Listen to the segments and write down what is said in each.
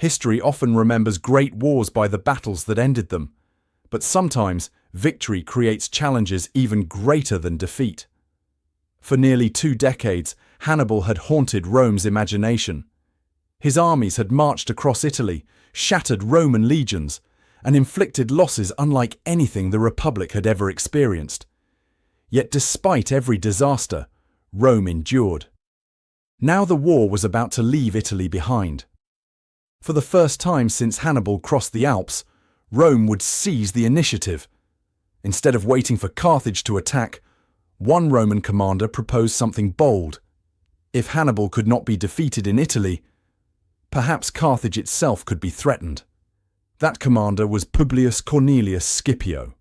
History often remembers great wars by the battles that ended them, but sometimes victory creates challenges even greater than defeat. For nearly 2 decades, Hannibal had haunted Rome's imagination. His armies had marched across Italy, shattered Roman legions, and inflicted losses unlike anything the Republic had ever experienced. Yet despite every disaster, Rome endured. Now the war was about to leave Italy behind. For the first time since Hannibal crossed the Alps, Rome would seize the initiative. Instead of waiting for Carthage to attack, one Roman commander proposed something bold. If Hannibal could not be defeated in Italy, perhaps Carthage itself could be threatened. That commander was Publius Cornelius Scipio.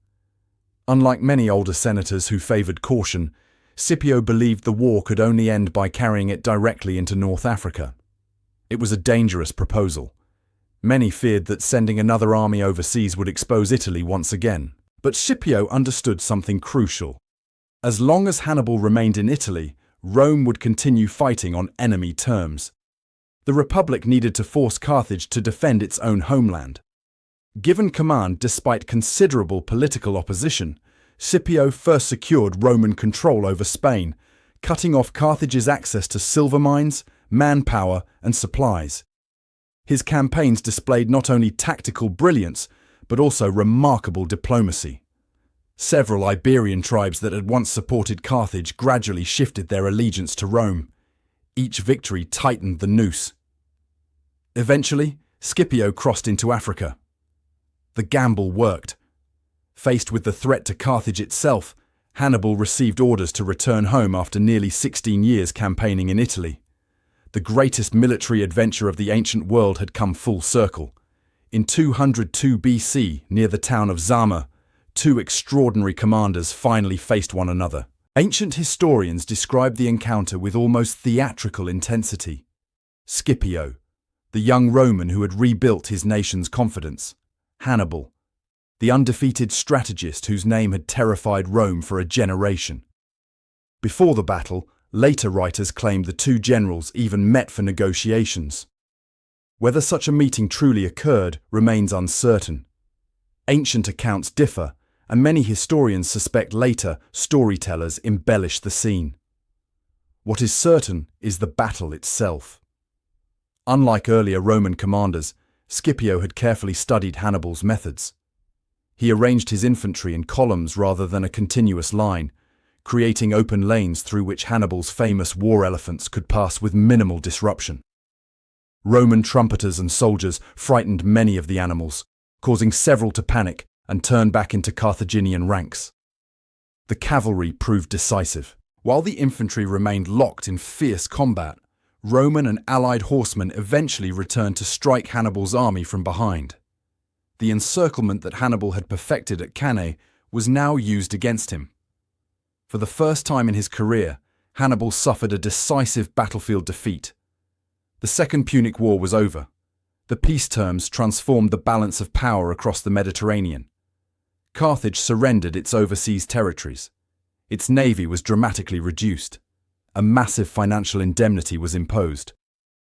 Unlike many older senators who favoured caution, Scipio believed the war could only end by carrying it directly into North Africa. It was a dangerous proposal. Many feared that sending another army overseas would expose Italy once again. But Scipio understood something crucial. As long as Hannibal remained in Italy, Rome would continue fighting on enemy terms. The Republic needed to force Carthage to defend its own homeland. Given command despite considerable political opposition, Scipio first secured Roman control over Spain, cutting off Carthage's access to silver mines, manpower, and supplies. His campaigns displayed not only tactical brilliance, but also remarkable diplomacy. Several Iberian tribes that had once supported Carthage gradually shifted their allegiance to Rome. Each victory tightened the noose. Eventually, Scipio crossed into Africa. The gamble worked. Faced with the threat to Carthage itself, Hannibal received orders to return home after nearly 16 years campaigning in Italy. The greatest military adventure of the ancient world had come full circle. In 202 BC, near the town of Zama, 2 extraordinary commanders finally faced one another. Ancient historians describe the encounter with almost theatrical intensity. Scipio, the young Roman who had rebuilt his nation's confidence. Hannibal, the undefeated strategist whose name had terrified Rome for a generation. Before the battle, later writers claimed the 2 generals even met for negotiations. Whether such a meeting truly occurred remains uncertain. Ancient accounts differ, and many historians suspect later storytellers embellished the scene. What is certain is the battle itself. Unlike earlier Roman commanders, Scipio had carefully studied Hannibal's methods. He arranged his infantry in columns rather than a continuous line, creating open lanes through which Hannibal's famous war elephants could pass with minimal disruption. Roman trumpeters and soldiers frightened many of the animals, causing several to panic and turn back into Carthaginian ranks. The cavalry proved decisive. While the infantry remained locked in fierce combat, Roman and allied horsemen eventually returned to strike Hannibal's army from behind. The encirclement that Hannibal had perfected at Cannae was now used against him. For the first time in his career, Hannibal suffered a decisive battlefield defeat. The Second Punic War was over. The peace terms transformed the balance of power across the Mediterranean. Carthage surrendered its overseas territories. Its navy was dramatically reduced. A massive financial indemnity was imposed.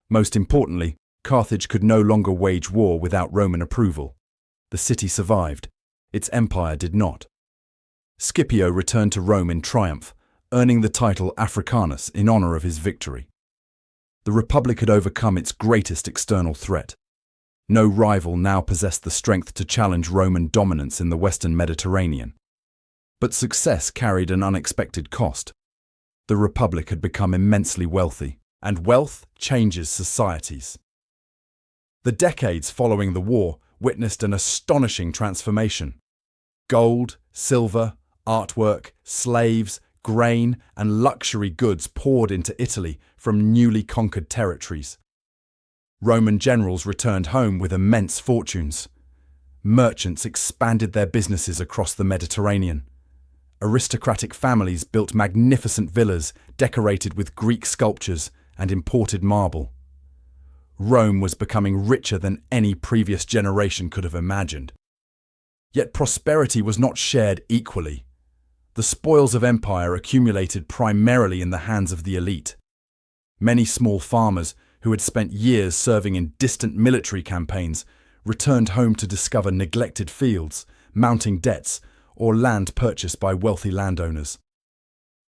Most importantly, Carthage could no longer wage war without Roman approval. The city survived. Its empire did not. Scipio returned to Rome in triumph, earning the title Africanus in honor of his victory. The Republic had overcome its greatest external threat. No rival now possessed the strength to challenge Roman dominance in the Western Mediterranean. But success carried an unexpected cost. The Republic had become immensely wealthy, and wealth changes societies. The decades following the war witnessed an astonishing transformation. Gold, silver, artwork, slaves, grain, and luxury goods poured into Italy from newly conquered territories. Roman generals returned home with immense fortunes. Merchants expanded their businesses across the Mediterranean. Aristocratic families built magnificent villas decorated with Greek sculptures and imported marble. Rome was becoming richer than any previous generation could have imagined. Yet prosperity was not shared equally. The spoils of empire accumulated primarily in the hands of the elite. Many small farmers, who had spent years serving in distant military campaigns, returned home to discover neglected fields, mounting debts, or land purchased by wealthy landowners.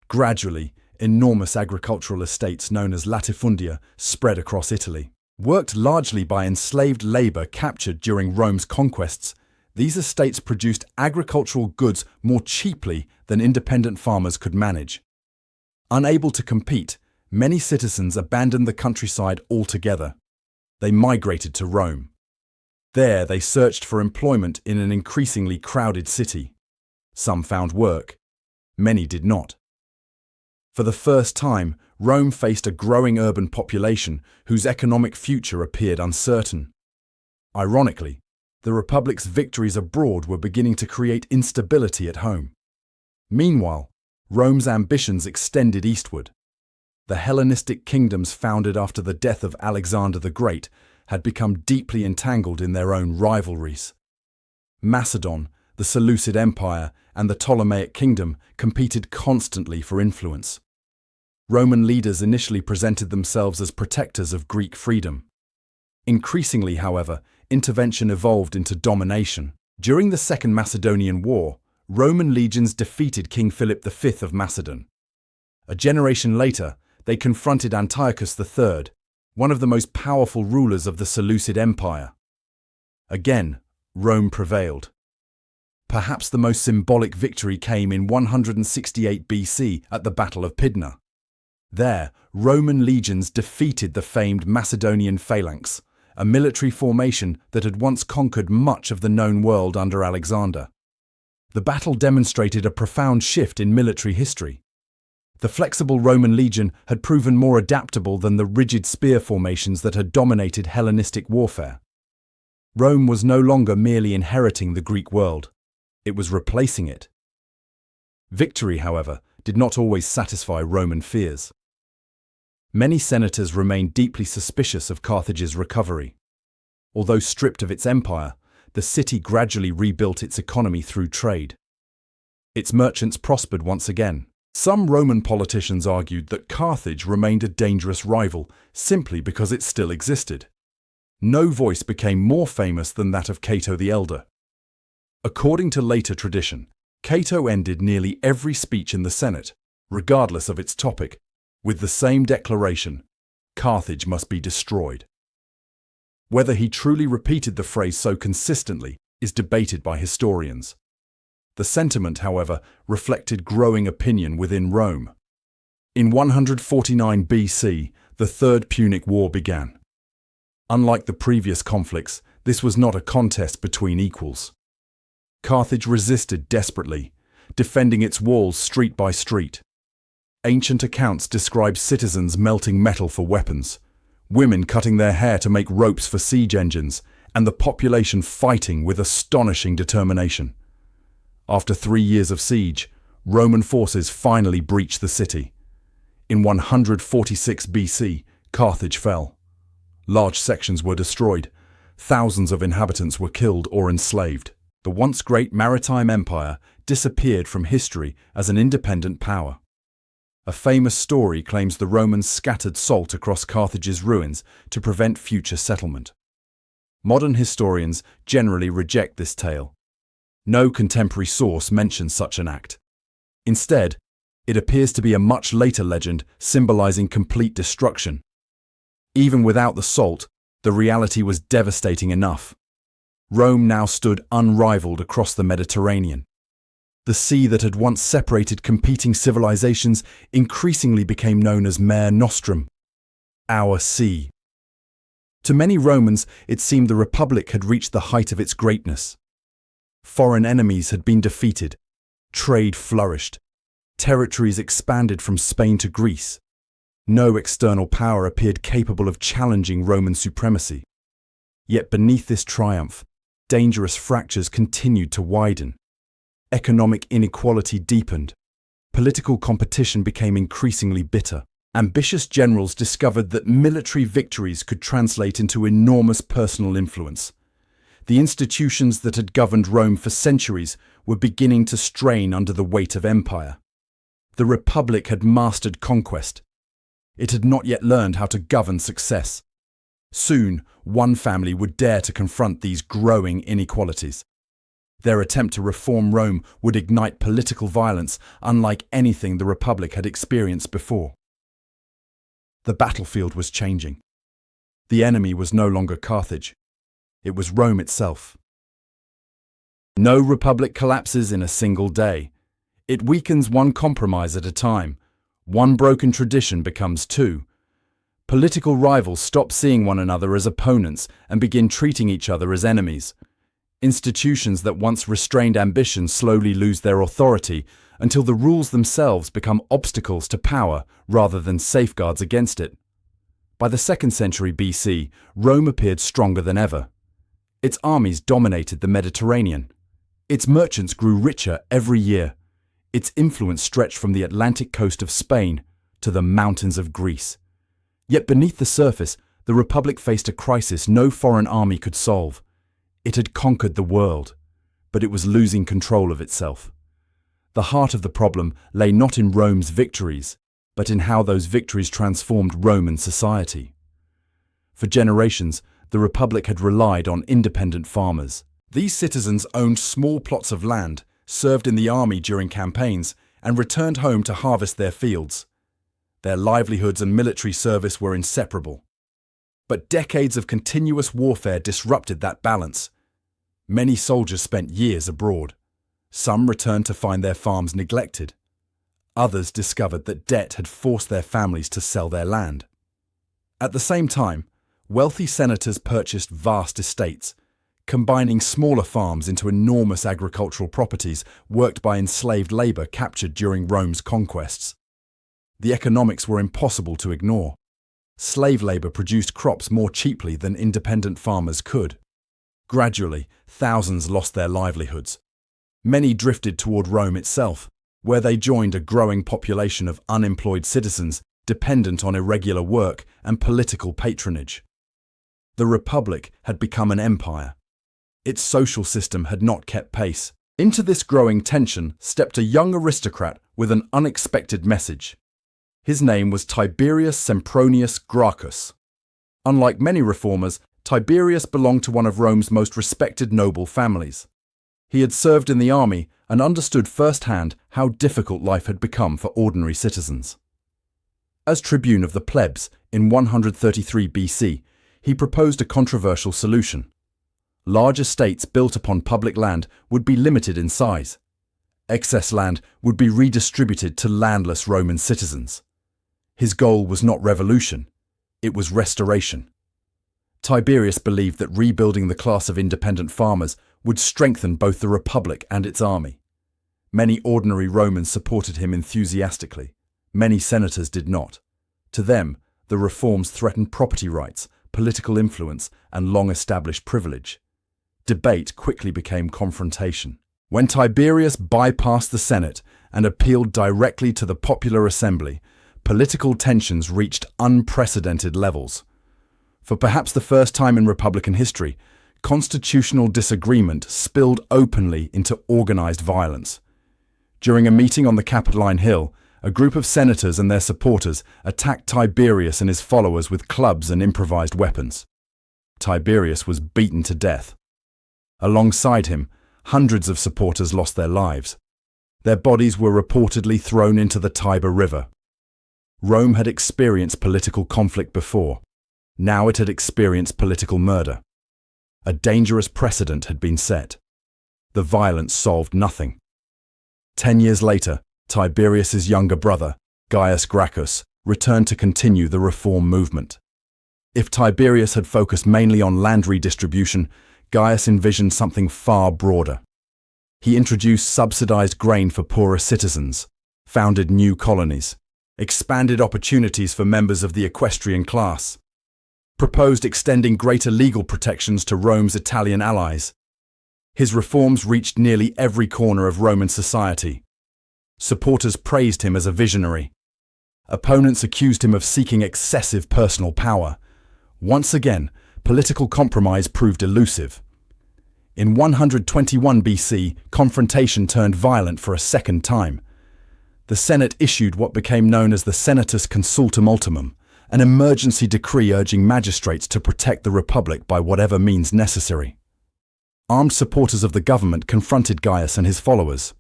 Gradually, enormous agricultural estates known as latifundia spread across Italy. Worked largely by enslaved labor captured during Rome's conquests, these estates produced agricultural goods more cheaply than independent farmers could manage. Unable to compete, many citizens abandoned the countryside altogether. They migrated to Rome. There, they searched for employment in an increasingly crowded city. Some found work. Many did not. For the first time, Rome faced a growing urban population whose economic future appeared uncertain. Ironically, the Republic's victories abroad were beginning to create instability at home. Meanwhile, Rome's ambitions extended eastward. The Hellenistic kingdoms founded after the death of Alexander the Great had become deeply entangled in their own rivalries. Macedon, the Seleucid Empire, and the Ptolemaic kingdom competed constantly for influence. Roman leaders initially presented themselves as protectors of Greek freedom. Increasingly, however, intervention evolved into domination. During the Second Macedonian War, Roman legions defeated King Philip V of Macedon. A generation later, they confronted Antiochus III, one of the most powerful rulers of the Seleucid Empire. Again, Rome prevailed. Perhaps the most symbolic victory came in 168 BC at the Battle of Pydna. There, Roman legions defeated the famed Macedonian phalanx, a military formation that had once conquered much of the known world under Alexander. The battle demonstrated a profound shift in military history. The flexible Roman legion had proven more adaptable than the rigid spear formations that had dominated Hellenistic warfare. Rome was no longer merely inheriting the Greek world. It was replacing it. Victory, however, did not always satisfy Roman fears. Many senators remained deeply suspicious of Carthage's recovery. Although stripped of its empire, the city gradually rebuilt its economy through trade. Its merchants prospered once again. Some Roman politicians argued that Carthage remained a dangerous rival simply because it still existed. No voice became more famous than that of Cato the Elder. According to later tradition, Cato ended nearly every speech in the Senate, regardless of its topic, with the same declaration: Carthage must be destroyed. Whether he truly repeated the phrase so consistently is debated by historians. The sentiment, however, reflected growing opinion within Rome. In 149 BC, the Third Punic War began. Unlike the previous conflicts, this was not a contest between equals. Carthage resisted desperately, defending its walls street by street. Ancient accounts describe citizens melting metal for weapons, women cutting their hair to make ropes for siege engines, and the population fighting with astonishing determination. After 3 years of siege, Roman forces finally breached the city. In 146 BC, Carthage fell. Large sections were destroyed. Thousands of inhabitants were killed or enslaved. The once great maritime empire disappeared from history as an independent power. A famous story claims the Romans scattered salt across Carthage's ruins to prevent future settlement. Modern historians generally reject this tale. No contemporary source mentions such an act. Instead, it appears to be a much later legend symbolizing complete destruction. Even without the salt, the reality was devastating enough. Rome now stood unrivaled across the Mediterranean. The sea that had once separated competing civilizations increasingly became known as Mare Nostrum, our sea. To many Romans, it seemed the Republic had reached the height of its greatness. Foreign enemies had been defeated, trade flourished, territories expanded from Spain to Greece. No external power appeared capable of challenging Roman supremacy. Yet beneath this triumph, dangerous fractures continued to widen. Economic inequality deepened. Political competition became increasingly bitter. Ambitious generals discovered that military victories could translate into enormous personal influence. The institutions that had governed Rome for centuries were beginning to strain under the weight of empire. The Republic had mastered conquest. It had not yet learned how to govern success. Soon, one family would dare to confront these growing inequalities. Their attempt to reform Rome would ignite political violence unlike anything the Republic had experienced before. The battlefield was changing. The enemy was no longer Carthage. It was Rome itself. No republic collapses in a single day. It weakens one compromise at a time. One broken tradition becomes two. Political rivals stop seeing one another as opponents and begin treating each other as enemies. Institutions that once restrained ambition slowly lose their authority until the rules themselves become obstacles to power rather than safeguards against it. By the 2nd century BC, Rome appeared stronger than ever. Its armies dominated the Mediterranean. Its merchants grew richer every year. Its influence stretched from the Atlantic coast of Spain to the mountains of Greece. Yet beneath the surface, the Republic faced a crisis no foreign army could solve. It had conquered the world, but it was losing control of itself. The heart of the problem lay not in Rome's victories, but in how those victories transformed Roman society. For generations, the Republic had relied on independent farmers. These citizens owned small plots of land, served in the army during campaigns, and returned home to harvest their fields. Their livelihoods and military service were inseparable. But decades of continuous warfare disrupted that balance. Many soldiers spent years abroad. Some returned to find their farms neglected. Others discovered that debt had forced their families to sell their land. At the same time, wealthy senators purchased vast estates, combining smaller farms into enormous agricultural properties worked by enslaved labor captured during Rome's conquests. The economics were impossible to ignore. Slave labor produced crops more cheaply than independent farmers could. Gradually, thousands lost their livelihoods. Many drifted toward Rome itself, where they joined a growing population of unemployed citizens dependent on irregular work and political patronage. The Republic had become an empire. Its social system had not kept pace. Into this growing tension stepped a young aristocrat with an unexpected message. His name was Tiberius Sempronius Gracchus. Unlike many reformers, Tiberius belonged to one of Rome's most respected noble families. He had served in the army and understood firsthand how difficult life had become for ordinary citizens. As tribune of the plebs in 133 BC, he proposed a controversial solution. Large estates built upon public land would be limited in size. Excess land would be redistributed to landless Roman citizens. His goal was not revolution, it was restoration. Tiberius believed that rebuilding the class of independent farmers would strengthen both the Republic and its army. Many ordinary Romans supported him enthusiastically. Many senators did not. To them, the reforms threatened property rights, political influence, and long-established privilege. Debate quickly became confrontation. When Tiberius bypassed the Senate and appealed directly to the popular assembly, political tensions reached unprecedented levels. For perhaps the first time in Republican history, constitutional disagreement spilled openly into organized violence. During a meeting on the Capitoline Hill, a group of senators and their supporters attacked Tiberius and his followers with clubs and improvised weapons. Tiberius was beaten to death. Alongside him, hundreds of supporters lost their lives. Their bodies were reportedly thrown into the Tiber River. Rome had experienced political conflict before. Now it had experienced political murder. A dangerous precedent had been set. The violence solved nothing. 10 years later, Tiberius's younger brother, Gaius Gracchus, returned to continue the reform movement. If Tiberius had focused mainly on land redistribution, Gaius envisioned something far broader. He introduced subsidized grain for poorer citizens, founded new colonies, expanded opportunities for members of the equestrian class, proposed extending greater legal protections to Rome's Italian allies. His reforms reached nearly every corner of Roman society. Supporters praised him as a visionary. Opponents accused him of seeking excessive personal power. Once again, political compromise proved elusive. In 121 BC, confrontation turned violent for a second time. the Senate issued what became known as the Senatus Consultum Ultimum, an emergency decree urging magistrates to protect the Republic by whatever means necessary. Armed supporters of the government confronted Gaius and his followers.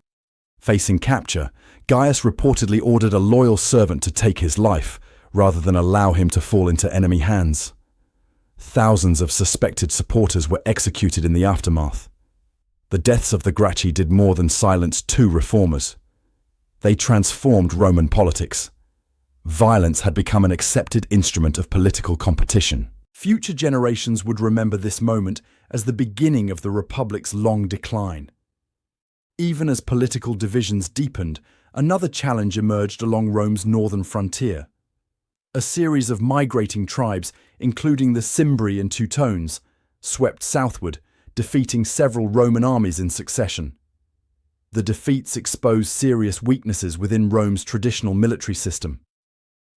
Facing capture, Gaius reportedly ordered a loyal servant to take his life, rather than allow him to fall into enemy hands. Thousands of suspected supporters were executed in the aftermath. The deaths of the Gracchi did more than silence two reformers. They transformed Roman politics. Violence had become an accepted instrument of political competition. Future generations would remember this moment as the beginning of the Republic's long decline. Even as political divisions deepened, another challenge emerged along Rome's northern frontier. A series of migrating tribes, including the Cimbri and Teutones, swept southward, defeating several Roman armies in succession. The defeats exposed serious weaknesses within Rome's traditional military system.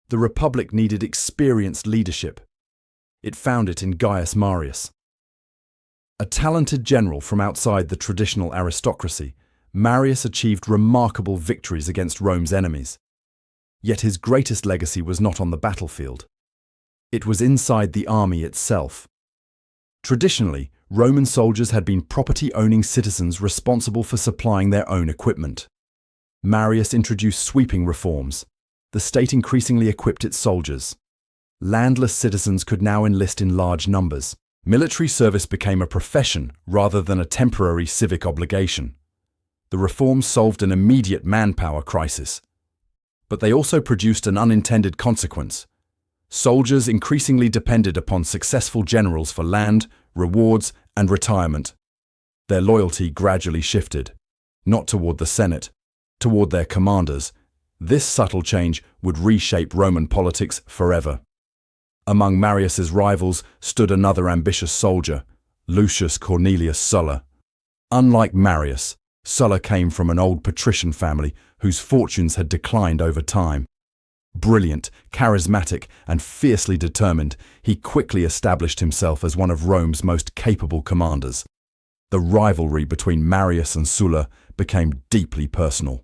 The Republic needed experienced leadership. It found it in Gaius Marius. A talented general from outside the traditional aristocracy, Marius achieved remarkable victories against Rome's enemies. Yet his greatest legacy was not on the battlefield. It was inside the army itself. Traditionally, Roman soldiers had been property-owning citizens responsible for supplying their own equipment. Marius introduced sweeping reforms. The state increasingly equipped its soldiers. Landless citizens could now enlist in large numbers. Military service became a profession rather than a temporary civic obligation. The reforms solved an immediate manpower crisis. But they also produced an unintended consequence. Soldiers increasingly depended upon successful generals for land, rewards, and retirement. Their loyalty gradually shifted, not toward the Senate, toward their commanders. This subtle change would reshape Roman politics forever. Among Marius's rivals stood another ambitious soldier, Lucius Cornelius Sulla. Unlike Marius, Sulla came from an old patrician family whose fortunes had declined over time. Brilliant, charismatic, and fiercely determined, he quickly established himself as one of Rome's most capable commanders. The rivalry between Marius and Sulla became deeply personal.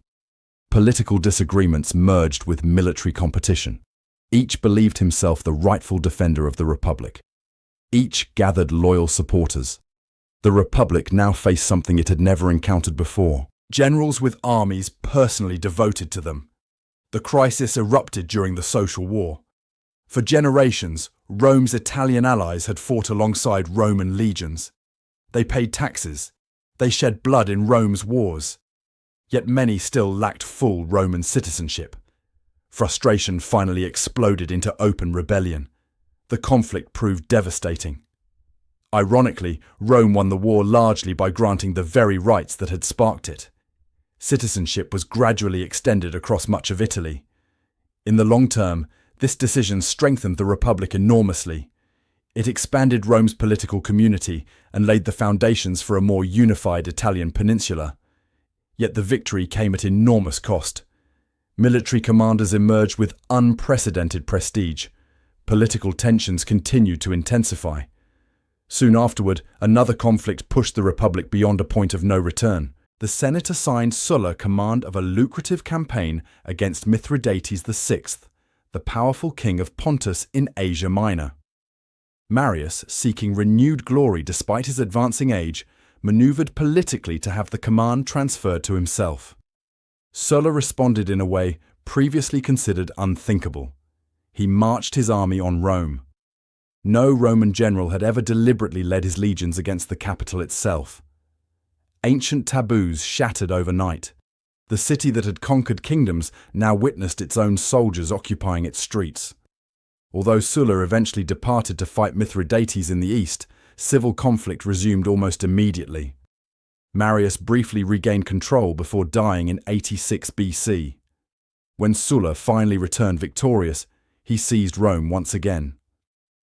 Political disagreements merged with military competition. Each believed himself the rightful defender of the Republic. Each gathered loyal supporters. The Republic now faced something it had never encountered before. Generals with armies personally devoted to them. The crisis erupted during the Social War. For generations, Rome's Italian allies had fought alongside Roman legions. They paid taxes. They shed blood in Rome's wars. Yet many still lacked full Roman citizenship. Frustration finally exploded into open rebellion. The conflict proved devastating. Ironically, Rome won the war largely by granting the very rights that had sparked it. Citizenship was gradually extended across much of Italy. In the long term, this decision strengthened the Republic enormously. It expanded Rome's political community and laid the foundations for a more unified Italian peninsula. Yet the victory came at enormous cost. Military commanders emerged with unprecedented prestige. Political tensions continued to intensify. Soon afterward, another conflict pushed the Republic beyond a point of no return. The Senate assigned Sulla command of a lucrative campaign against Mithridates VI, the powerful king of Pontus in Asia Minor. Marius, seeking renewed glory despite his advancing age, maneuvered politically to have the command transferred to himself. Sulla responded in a way previously considered unthinkable. He marched his army on Rome. No Roman general had ever deliberately led his legions against the capital itself. Ancient taboos shattered overnight. The city that had conquered kingdoms now witnessed its own soldiers occupying its streets. Although Sulla eventually departed to fight Mithridates in the east, civil conflict resumed almost immediately. Marius briefly regained control before dying in 86 BC. When Sulla finally returned victorious, he seized Rome once again.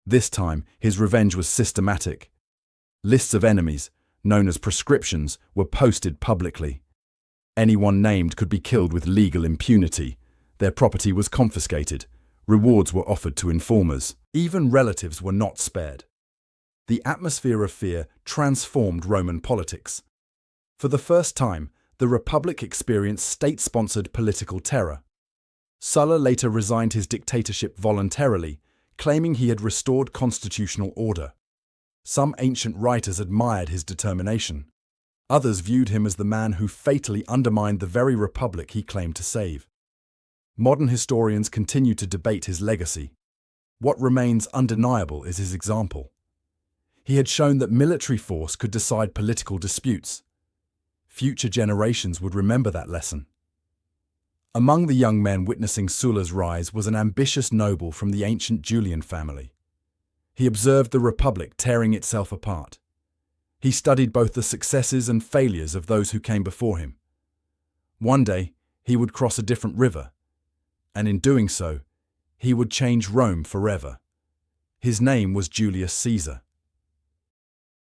This time, his revenge was systematic. Lists of enemies, known as proscriptions, were posted publicly. Anyone named could be killed with legal impunity. Their property was confiscated. Rewards were offered to informers. Even relatives were not spared. The atmosphere of fear transformed Roman politics. For the first time, the Republic experienced state-sponsored political terror. Sulla later resigned his dictatorship voluntarily, claiming he had restored constitutional order. Some ancient writers admired his determination. Others viewed him as the man who fatally undermined the very republic he claimed to save. Modern historians continue to debate his legacy. What remains undeniable is his example. He had shown that military force could decide political disputes. Future generations would remember that lesson. Among the young men witnessing Sulla's rise was an ambitious noble from the ancient Julian family. He observed the republic tearing itself apart. He studied both the successes and failures of those who came before him. One day, he would cross a different river, and in doing so, he would change Rome forever. His name was Julius Caesar.